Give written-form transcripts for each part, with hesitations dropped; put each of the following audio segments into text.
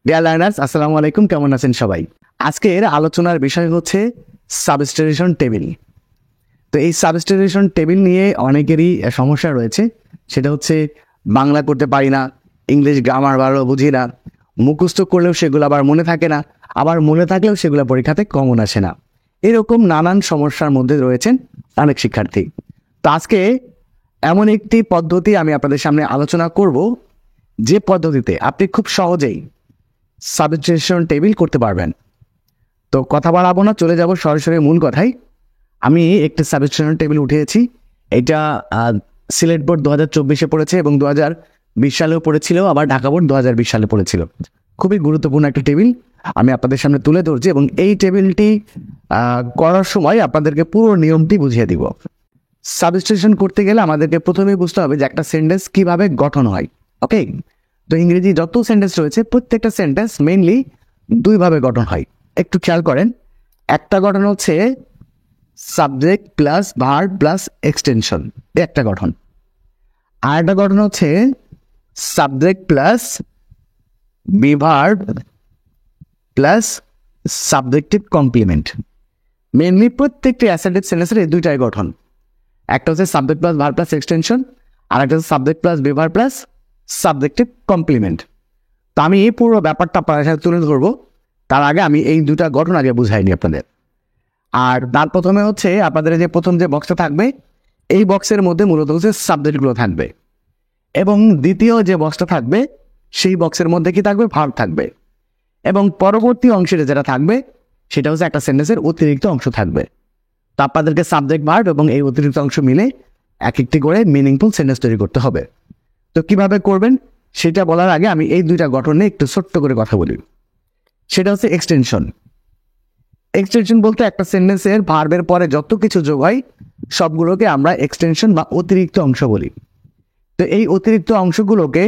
Dear learners, আসসালামু আলাইকুম। কেমন আছেন সবাই? আজকের আলোচনার বিষয় হচ্ছে সাবস্টিটিউশন টেবিল। তো এই সাবস্টিটিউশন টেবিল নিয়ে অনেকেরই সমস্যা রয়েছে। সেটা হচ্ছে বাংলা করতে পারি না, ইংলিশ গ্রামার ভালো বুঝি না, মুখস্থ করলেও সেগুলো আবার মনে থাকে না, আবার মনে থাকলেও সেগুলো পরীক্ষাতে কমন আসে না। এরকম নানান সমস্যার মধ্যে রয়েছেন অনেক শিক্ষার্থী। তো আজকে এমন একটি পদ্ধতি আমি আপনাদের সামনে আলোচনা করব, যে পদ্ধতিতে আপনি খুব সহজেই সাবস্টিটিউশন টেবিল করতে পারবেন। তো কথা বাড়াবো না, চলে যাব সরাসরি মূল কথায়। আমি একটি সাবস্টিটিউশন টেবিল উঠিয়েছি। এটা সিলেট বোর্ড 2024-এ পড়েছে এবং 2020 সালেও পড়েছিল, আবার ঢাকা বোর্ড 2020 সালে পড়েছিল। খুবই গুরুত্বপূর্ণ একটা টেবিল আমি আপনাদের সামনে তুলে ধরছি এবং এই টেবিলটি করার সময় আপনাদেরকে পুরো নিয়মটি বুঝিয়ে দিব। সাবস্টিটিউশন করতে গেলে আমাদেরকে প্রথমেই বুঝতে হবে যে একটা সেন্টেন্স কিভাবে গঠন হয়। ওকে, তো ইংরেজি যত সেন্টেন্স রয়েছে প্রত্যেকটা সেন্টেন্স মেইনলি দুইভাবে গঠন হয়। একটু খেয়াল করেন, একটা গঠন হচ্ছে subject plus verb plus extension, একটা গঠন। আর একটা গঠন হচ্ছে subject plus be verb plus subjective complement. Mainly প্রত্যেকটি অ্যাসার্টিভ সেন্টেন্সের এই দুইটাই গঠন। একটা হচ্ছে subject plus verb plus extension, আর একটা হচ্ছে subject plus be verb plus subjective complement. তো আমি এই পুরো ব্যাপারটা আপনাদের সাথে তুলে ধরবো। তার আগে আমি এই দুটা গঠন আগে বুঝাইনি আপনাদের। আর তার প্রথমে হচ্ছে আপনাদের যে প্রথম যে বক্সটা থাকবে, এই বক্সের মধ্যে মূলত হচ্ছে সাবজেক্টগুলো থাকবে, এবং দ্বিতীয় যে বক্সটা থাকবে সেই বক্সের মধ্যে কি থাকবে, ভার্ব থাকবে, এবং পরবর্তী অংশের যেটা থাকবে সেটা হচ্ছে একটা সেন্টেন্সের অতিরিক্ত অংশ থাকবে। তো আপনাদেরকে সাবজেক্ট ভার্ব এবং এই অতিরিক্ত অংশ মিলে এক একটি করে মিনিংফুল সেন্টেন্স তৈরি করতে হবে। তো কিভাবে করবেন সেটা বলার আগে আমি এই দুইটা গঠন নিয়ে একটু ছোট্ট করে কথা বলি। সেটা হচ্ছে এক্সটেনশন। এক্সটেনশন বলতে একটা সেন্টেন্সের ভার্বের পরে যত কিছু যোগ হয় সবগুলোকে আমরা এক্সটেনশন বা অতিরিক্ত অংশ বলি। তো এই অতিরিক্ত অংশগুলোকে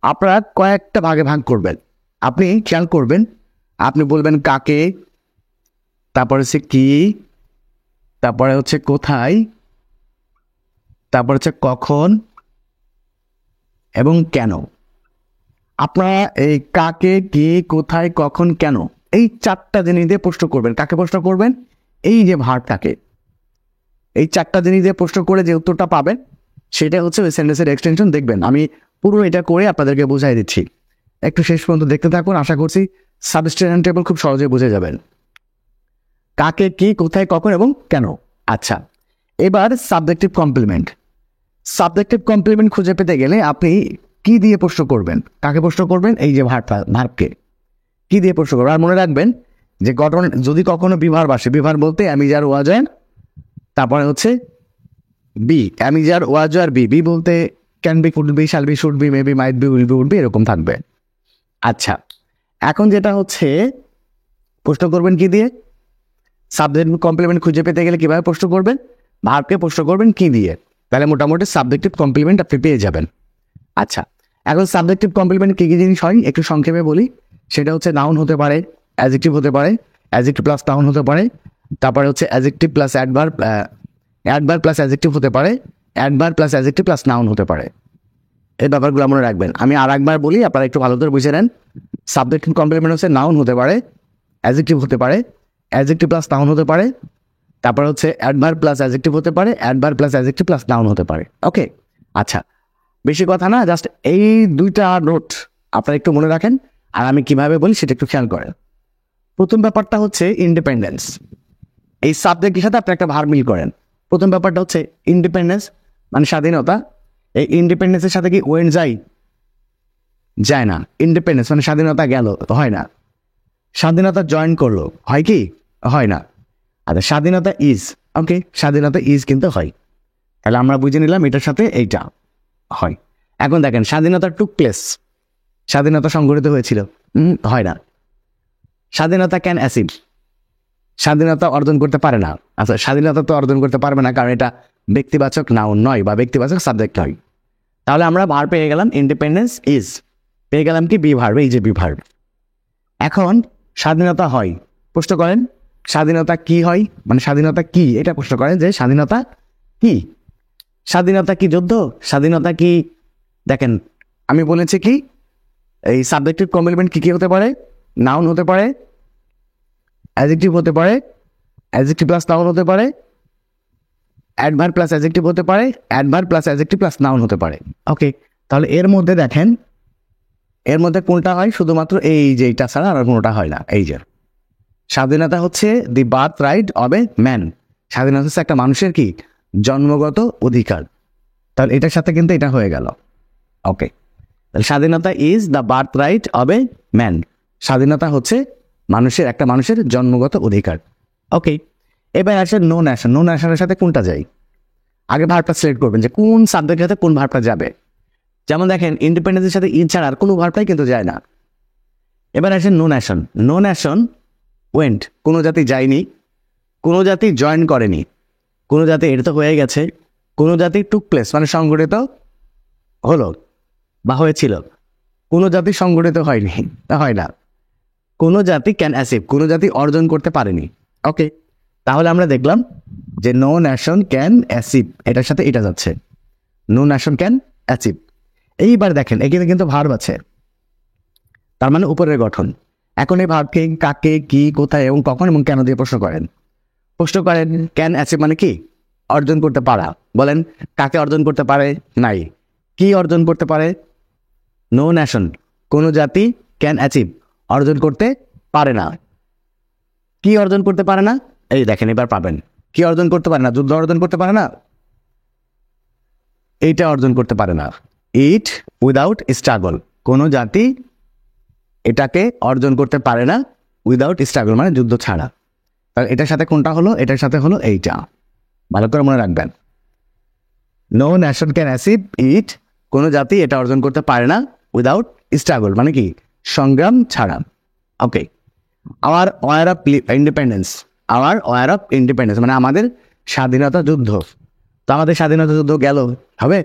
আপনারা কয়েকটা ভাগে ভাগ করবেন। আপনি খেয়াল করবেন, আপনি বলবেন কাকে, তারপরে হচ্ছে কি, তারপরে হচ্ছে কোথায়, তারপর হচ্ছে কখন এবং কেন। আপনারা এই কাকে, কে, কোথায়, কখন, কেন এই চারটা জিনিস দিয়ে প্রশ্ন করবেন। কাকে প্রশ্ন করবেন? এই যে ভার্বটাকে। এই চারটা জিনিস দিয়ে প্রশ্ন করে যে উত্তরটা পাবেন সেটা হচ্ছে ওই সেন্টেন্সের এক্সটেনশন। দেখবেন আমি পুরো এটা করে আপনাদেরকে বুঝাই দিচ্ছি, একটু শেষ পর্যন্ত দেখতে থাকুন। আশা করছি সাবস্টিটিউশন টেবিল খুব সহজে বুঝে যাবেন। কাকে, কি, কোথায়, কখন এবং কেন। আচ্ছা, এবার সাবজেক্টিভ কমপ্লিমেন্ট। সাবজেক্টিভ কমপ্লিমেন্ট খুঁজে পেতে গেলে আপনি কি দিয়ে প্রশ্ন করবেন? কাকে প্রশ্ন করবেন? এই যে ভার্বকে কি দিয়ে প্রশ্ন করবেন? আর মনে রাখবেন যে গঠন যদি কখনো বিভার্ব আসে, বিভার্ব বলতে আমি যার ওয়াজ, তারপরে হচ্ছে বি, আমি যার ওয়াজ আর বি, বি বলতে can be, could be, shall be, should be, maybe, might be, will be, would be, এরকম থাকবে। আচ্ছা, এখন যেটা হচ্ছে প্রশ্ন করবেন কি দিয়ে? সাবজেক্ট কমপ্লিমেন্ট খুঁজে পেতে গেলে কিভাবে প্রশ্ন করবেন? ভার্বকে প্রশ্ন করবেন কি দিয়ে, তাহলে মোটামুটি সাবজেক্টিভ কমপ্লিমেন্ট আপনি পেয়ে যাবেন। আচ্ছা, এখন সাবজেক্টিভ কমপ্লিমেন্ট কী কী জিনিস হয় একটু সংক্ষেপে বলি। সেটা হচ্ছে নাউন হতে পারে, অ্যাডজেক্টিভ হতে পারে, অ্যাডজেক্টিভ প্লাস নাউন হতে পারে, তারপরে হচ্ছে adjective plus adverb, adverb plus adjective হতে পারে, adverb plus adjective plus noun হতে পারে। এই ব্যাপারগুলো মনে রাখবেন। আমি আর একবার বলি, আপনারা একটু ভালো করে বুঝে নেন। সাবজেক্টিভ কমপ্লিমেন্ট হচ্ছে নাউন হতে পারে, অ্যাডজেক্টিভ হতে পারে, অ্যাডজেক্টিভ প্লাস নাউন হতে পারে, তারপর হচ্ছে অ্যাডভার্ব প্লাস অ্যাডজেক্টিভ হতে পারে, adverb plus adjective plus noun হতে পারে। ওকে, আচ্ছা, বেশি কথা না, জাস্ট এই দুইটা নোট আপনারা একটু মনে রাখেন, আর আমি কিভাবে বলি সেটা একটু খেয়াল করেন। প্রথম ব্যাপারটা হচ্ছে ইন্ডিপেন্ডেন্স। এই সাবজেক্টের সাথে আপনি একটা ভার্ব মিল করেন। প্রথম ব্যাপারটা হচ্ছে ইন্ডিপেন্ডেন্স মানে স্বাধীনতা। এই ইন্ডিপেন্ডেন্সের সাথে কি ওয়েন যায় না। ইন্ডিপেন্ডেন্স মানে স্বাধীনতা গেল, হয় না। স্বাধীনতা জয়েন করলো, হয় কি? হয় না। আচ্ছা, স্বাধীনতা ইজ, ওকে, স্বাধীনতা ইজ কিন্তু হয়। তাহলে আমরা বুঝে নিলাম এটার সাথে এইটা হয়। এখন দেখেন, স্বাধীনতা টুক প্লেস, স্বাধীনতা সংঘটিত হয়েছিল, হয় না। স্বাধীনতা ক্যান অ্যাচিভ, স্বাধীনতা অর্জন করতে পারে না। আচ্ছা, স্বাধীনতা তো অর্জন করতে পারবে না কারণ এটা ব্যক্তিবাচক নাউন নয় বা ব্যক্তিবাচক সাবজেক্ট নয়। তাহলে আমরা ভার্ব পেয়ে গেলাম ইন্ডিপেন্ডেন্স ইজ, পেয়ে গেলাম কি? বি ভার্ব, এই যে বি ভার্ব। এখন স্বাধীনতা হয়, প্রশ্ন করেন স্বাধীনতা কি হয়, মানে স্বাধীনতা কি, এটা প্রশ্ন করেন যে স্বাধীনতা কি। স্বাধীনতা কি যুদ্ধ? স্বাধীনতা কি? দেখেন আমি বলেছি কি এই সাবজেক্টিভ কমপ্লিমেন্ট কি হতে পারে? নাউন হতে পারে, অ্যাডজেক্টিভ হতে পারে, অ্যাডজেক্টিভ প্লাস নাউন হতে পারে, অ্যাডভার্ব প্লাস অ্যাডজেক্টিভ হতে পারে, adverb plus adjective plus noun হতে পারে। ওকে, তাহলে এর মধ্যে দেখেন, এর মধ্যে কোনটা হয়? শুধুমাত্র এই যে এইটা ছাড়া আর কোনোটা হয় না। এই যে স্বাধীনতা হচ্ছে the birth right of a man. স্বাধীনতা হচ্ছে একটা মানুষের কি জন্মগত অধিকার। তাহলে এটার সাথে কিন্তু এটা হয়ে গেল। ওকে, তাহলে স্বাধীনতা is the birth right of a man. স্বাধীনতা হচ্ছে একটা মানুষের জন্মগত অধিকার। ওকে, এবার আসে নো ন্যাশন। নো ন্যাশনের সাথে কোনটা যায়? আগে ভার্বটা সিলেক্ট করবেন যে কোন সাবজেক্টের সাথে কোন ভার্বটা যাবে। যেমন দেখেন ইন্ডিপেন্ডেন্সের সাথে ইন ছাড়া আর কোনো ভার্বটাই কিন্তু যায় না। এবার আসে no nation. No nation went, কোনো জাতি যায়নি, কোনো জাতি জয়েন করেনি, কোনো জাতি এটা তো হয়ে গেছে, কোনো জাতি টুক প্লেস মানে সংগঠিত হলো বা হয়েছিল, কোনো জাতি সংগঠিত হয়নি, হয় না, কোনো জাতি ক্যান অ্যাচিভ, কোনো জাতি অর্জন করতে পারেনি। ওকে, তাহলে আমরা দেখলাম যে নো ন্যাশন ক্যান অ্যাচিভ, এটার সাথে এটা যাচ্ছে, নো ন্যাশন ক্যান অ্যাচিভ। এইবার দেখেন এখানে কিন্তু ভার্ব আছে, তার মানে উপরের গঠন। এখন এই ভার্বকে কাকে, কি, কোথায় এবং কখন এবং কেন দিয়ে প্রশ্ন করেন। ক্যান অ্যাচিভ মানে কি? অর্জন করতে পারা। বলেন কাকে অর্জন করতে পারে? নাই। কি অর্জন করতে পারে? নো ন্যাশন, কোনো জাতি ক্যান অ্যাচিভ, অর্জন করতে পারে না। কি অর্জন করতে পারে না? এই দেখেন এবার পাবেন। কি অর্জন করতে পারে না? যুদ্ধ অর্জন করতে পারে না, এইটা অর্জন করতে পারে না। ইট উইদাউট স্ট্রাগল, কোনো জাতি এটাকে অর্জন করতে পারে না উইদাউট স্ট্রাগল মানে যুদ্ধ ছাড়া। তাহলে এটার সাথে কোনটা হলো? এটার সাথে হলো এইটা, ভালো করে মনে রাখবেন। No nation can achieve it, কোনো জাতি এটা অর্জন করতে পারে না উইদাউট স্ট্রাগল মানে কি সংগ্রাম ছাড়া। Okay, our war of independence, our war of independence মানে আমাদের স্বাধীনতা যুদ্ধ। তো আমাদের স্বাধীনতা যুদ্ধ গেল, হবে?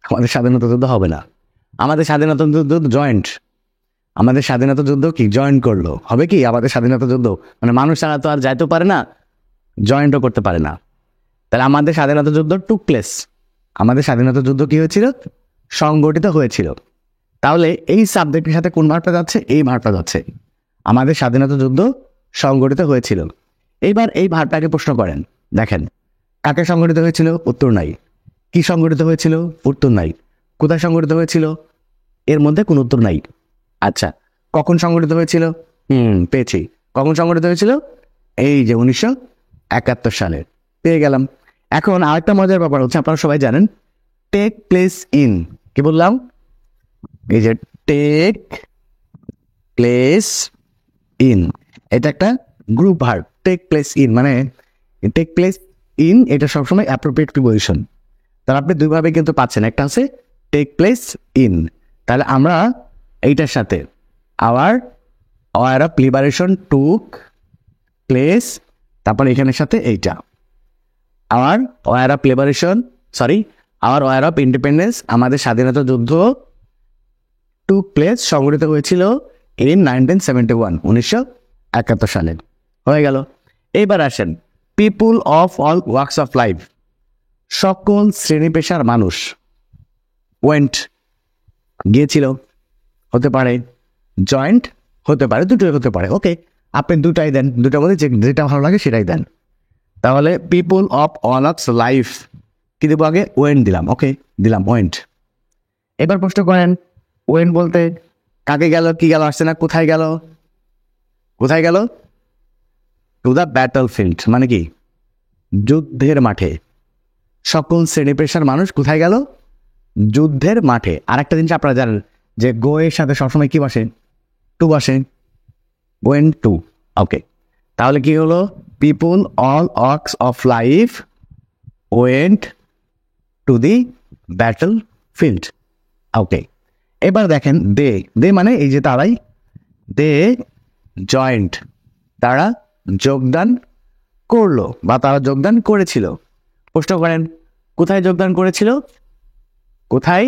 আমাদের স্বাধীনতা যুদ্ধ হবে না। আমাদের স্বাধীনতা যুদ্ধ জয়েন্ট, আমাদের স্বাধীনতা যুদ্ধ কি জয়েন করলো, হবে কি আমাদের স্বাধীনতা যুদ্ধ মানে মানুষ ছাড়া তো আর যাইতেও পারে না, জয়েন্টও করতে পারে না। তাহলে আমাদের স্বাধীনতা যুদ্ধ টুক প্লেস, আমাদের স্বাধীনতা যুদ্ধ কি হয়েছিল? সংগঠিত হয়েছিল। তাহলে এই সাবজেক্টের সাথে কোন ভার্বটা যাচ্ছে? এই ভার্বটা যাচ্ছে। আমাদের স্বাধীনতা যুদ্ধ সংগঠিত হয়েছিল। এইবার এই ভার্বটাকে প্রশ্ন করেন। দেখেন কাকে সংগঠিত হয়েছিল? উত্তর নাই। কি সংগঠিত হয়েছিল? উত্তর নাই। কোথায় সংগঠিত হয়েছিল? এর মধ্যে কোনো উত্তর নাই। আচ্ছা, কখন সংগঠিত হয়েছিল? পেয়েছি। কখন সংগঠিত হয়েছিল? এই যে 1971 সালে, পেয়ে গেলাম। এখন আরেকটা মজার ব্যাপার হচ্ছে, আপনারা সবাই জানেন টেক প্লেস ইন, কি বললাম? এই যে টেক প্লেস ইন, এটা একটা group verb. Take place in মানে টেক প্লেস ইন, এটা সবসময় অ্যাপ্রোপ্রিয়েট প্রিপোজিশন। তাহলে আপনি দুইভাবে কিন্তু পাচ্ছেন, একটা আছে টেক প্লেস ইন, তাহলে আমরা এইটার সাথে our war of liberation took place, তারপর এখানের সাথে এইটা our war of liberation, our war of independence, আমাদের স্বাধীনতা যুদ্ধ টুক প্লেস সংগঠিত হয়েছিল ইন 1971 সালে। হয়ে গেল। এইবার আসেন people of all walks of life, সকল শ্রেণী পেশার মানুষ। ওয়েন্ট গিয়েছিল, হতে পারে, জয়েন্ট হতে পারে, দুটোই হতে পারে। ওকে, আপনি দুটাই দেন, দুটার মধ্যে যেটা ভালো লাগে সেটাই দেন। তাহলে people of all works life কি দেবো? আগে ওয়েন্ট দিলাম। ওকে, দিলাম ওয়েন্ট। এবার প্রশ্ন করেন ওয়েন্ট বলতে কাকে গেল, কি গেল, আসছে না, কোথায় গেল? কোথায় গেল? টু দ্য ব্যাটল ফিল্ড মানে কি যুদ্ধের মাঠে। সকল শ্রেণী পেশার মানুষ কোথায় গেল? যুদ্ধের মাঠে। আর একটা জিনিস আপনারা জানেন যে গো এর সাথে সবসময় কি বসে? টু বসে, ওয়েন্ট টু। ওকে, তাহলে কি হলো? People all walks of life went to the battle field. Okay, এবার দেখেন দে মানে এই যে তারাই, দে জয়েন্ট, তারা যোগদান করলো বা তারা যোগদান করেছিল। প্রশ্ন করেন কোথায় যোগদান করেছিল? কোথায়?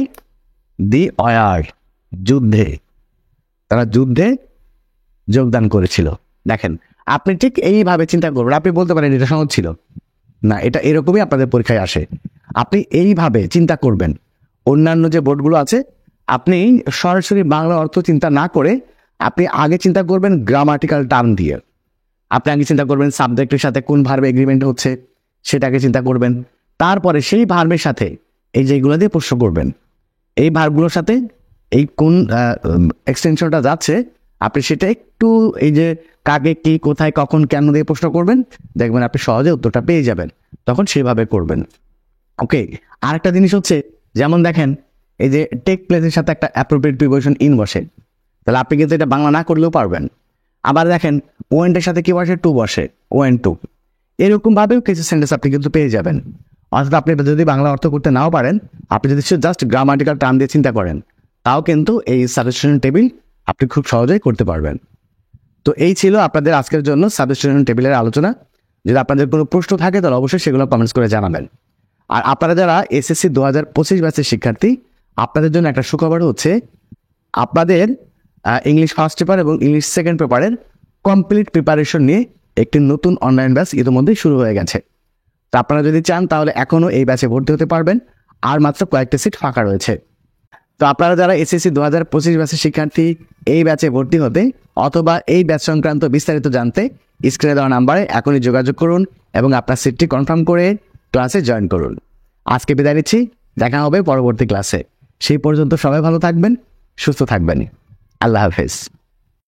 দি ওয়ার, যুদ্ধে, তারা যুদ্ধে যোগদান করেছিল। দেখেন আপনি ঠিক এইভাবে চিন্তা করবেন। আপনি বলতে পারেন এটা সহজ ছিল না, এটা এরকমই আপনাদের পরীক্ষায় আসে। আপনি এইভাবে চিন্তা করবেন, অন্যান্য যে বোর্ডগুলো আছে আপনি সরাসরি বাংলা অর্থ চিন্তা না করে আপনি আগে চিন্তা করবেন গ্রামাটিক্যাল টার্ম দিয়ে। আপনি আগে চিন্তা করবেন সাবজেক্টের সাথে কোন ভার্ব এগ্রিমেন্ট হচ্ছে সেটাকে চিন্তা করবেন, তারপরে সেই ভার্বের সাথে এই যেগুলো দিয়ে প্রশ্ন করবেন, এই ভার্বগুলোর সাথে এই কোন এক্সটেনশনটা যাচ্ছে আপনি সেটা একটু এই যে কাকে কি কোথায় কখন কেন দিয়ে প্রশ্ন করবেন, দেখবেন আপনি সহজে উত্তরটা পেয়ে যাবেন, তখন সেভাবে করবেন। ওকে, আরেকটা জিনিস হচ্ছে, যেমন দেখেন এই যে টেক প্লেসের সাথে একটা অ্যাপ্রোপ্রিয়েট প্রিপোজিশন ইন বসে, তাহলে আপনি কিন্তু এটা বাংলা না করলেও পারবেন। আবার দেখেন ওয়েন্টের সাথে কি বসে, টু বসে, ওয়েন টু, এরকমভাবেও কিছু সেন্টেন্স আপনি কিন্তু পেয়ে যাবেন। অর্থাৎ আপনি যদি বাংলা অর্থ করতে নাও পারেন, আপনি যদি জাস্ট গ্রামাটিক্যাল টার্ম দিয়ে চিন্তা করেন, তাও কিন্তু এই সাজেশন টেবিল আপনি খুব সহজেই করতে পারবেন। তো এই ছিল আপনাদের আজকের জন্য সাজেশন টেবিলের আলোচনা। যদি আপনাদের কোনো প্রশ্ন থাকে তাহলে অবশ্যই সেগুলো কমেন্টস করে জানাবেন। আর আপনারা যারা এসএসসি 2025 ব্যাচের শিক্ষার্থী, আপনাদের জন্য একটা সুখবর হচ্ছে, আপনাদের ইংলিশ ফার্স্ট পেপার এবং ইংলিশ সেকেন্ড পেপারের কমপ্লিট প্রিপারেশন নিয়ে একটি নতুন অনলাইন ব্যাচ ইতিমধ্যেই শুরু হয়ে গেছে। তো আপনারা যদি চান তাহলে এখনও এই ব্যাচে ভর্তি হতে পারবেন, আর মাত্র কয়েকটা সিট ফাঁকা রয়েছে। তো আপনারা যারা এসএসসি 2025 ব্যাচের শিক্ষার্থী, এই ব্যাচে ভর্তি হতে অথবা এই ব্যাচ সংক্রান্ত বিস্তারিত জানতে স্ক্রিনে দেওয়া নাম্বারে এখনই যোগাযোগ করুন এবং আপনার সিটটি কনফার্ম করে ক্লাসে জয়েন করুন। আজকে বিদায় নিচ্ছি, দেখা হবে পরবর্তী ক্লাসে। সেই পর্যন্ত সবাই ভালো থাকবেন, সুস্থ থাকবেন। আল্লাহ হাফেজ।